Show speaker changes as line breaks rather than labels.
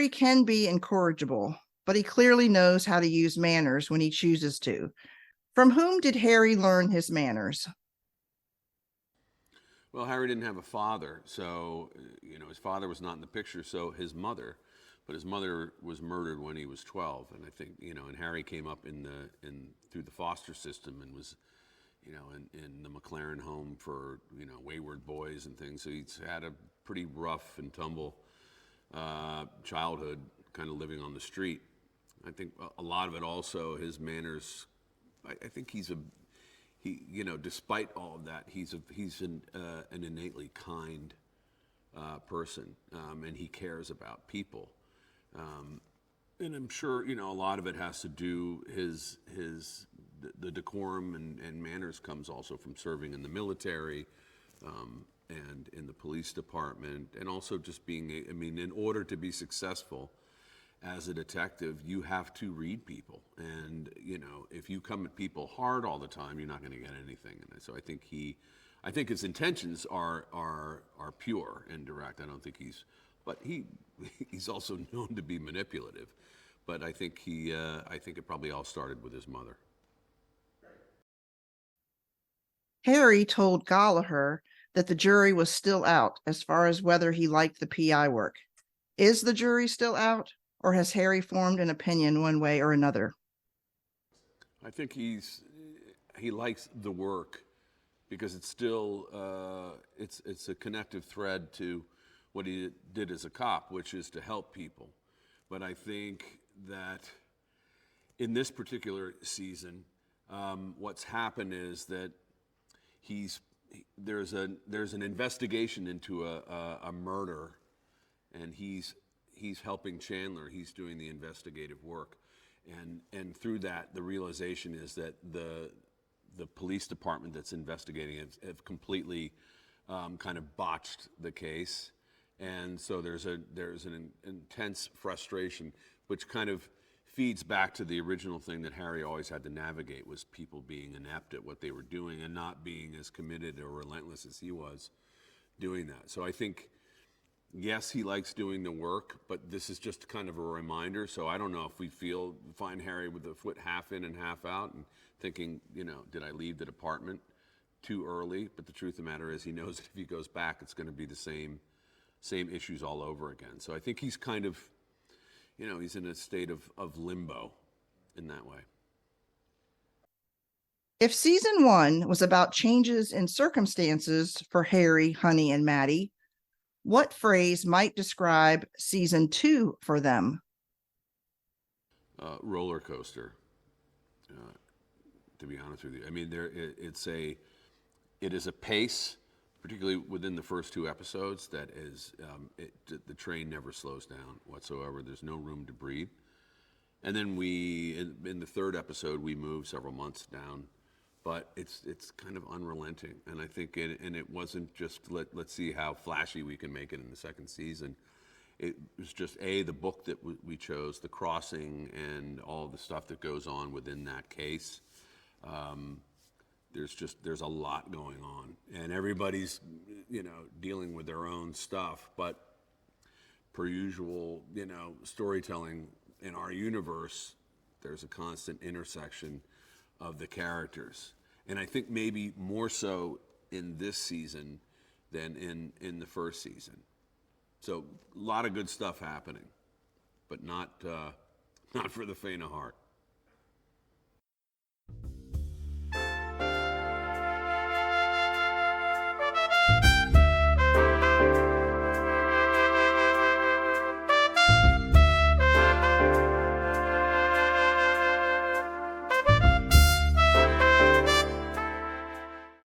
Harry can be incorrigible, but he clearly knows how to use manners when he chooses to. From whom did Harry learn his manners?
Well, Harry didn't have a father, so his father was not in the picture. So his mother, but his mother was murdered when he was 12, and I think and Harry came up through the foster system and was in the McLaren home for wayward boys and things. So he's had a pretty rough and tumble childhood, kind of living on the street. I think a lot of it also his manners. I think he despite all of that, he's an innately kind person, and he cares about people. And I'm sure a lot of it has to do the decorum and manners comes also from serving in the military, and in the police department, and also just being in order to be successful as a detective, you have to read people, and if you come at people hard all the time, you're not going to get anything. And so I think his intentions are pure and direct. I don't think he's also known to be manipulative, but I think it probably all started with his mother.
Harry told Gallagher that the jury was still out as far as whether he liked the PI work. Is the jury still out, or has Harry formed an opinion one way or another?
I think he likes the work because it's still it's a connective thread to what he did as a cop, which is to help people. But I think that in this particular season, what's happened is that there's an investigation into a murder, and he's helping Chandler. He's doing the investigative work, and through that, the realization is that the police department that's investigating it have completely kind of botched the case, and so there's an intense frustration, which kind of feeds back to the original thing that Harry always had to navigate, was people being inept at what they were doing and not being as committed or relentless as he was doing that. So I think, yes, he likes doing the work, but this is just kind of a reminder. So I don't know if we find Harry with a foot half in and half out and thinking, did I leave the department too early? But the truth of the matter is he knows that if he goes back, it's going to be the same issues all over again. So I think he's kind of, he's in a state of limbo in that way.
If season 1 was about changes in circumstances for Harry, Honey, and Maddie, what phrase might describe season 2 for them?
Roller coaster, to be honest with you. I mean, it is a pace, particularly within the first 2 episodes, that is, the train never slows down whatsoever. There's no room to breathe. And then in the 3rd episode, we move several months down, but it's kind of unrelenting. And I think it wasn't just let's see how flashy we can make it in the 2nd season. It was just the book that we chose, The Crossing, and all the stuff that goes on within that case. There's a lot going on, and everybody's dealing with their own stuff. But per usual, storytelling in our universe, there's a constant intersection of the characters, and I think maybe more so in this season than in the first season. So a lot of good stuff happening, but not for the faint of heart.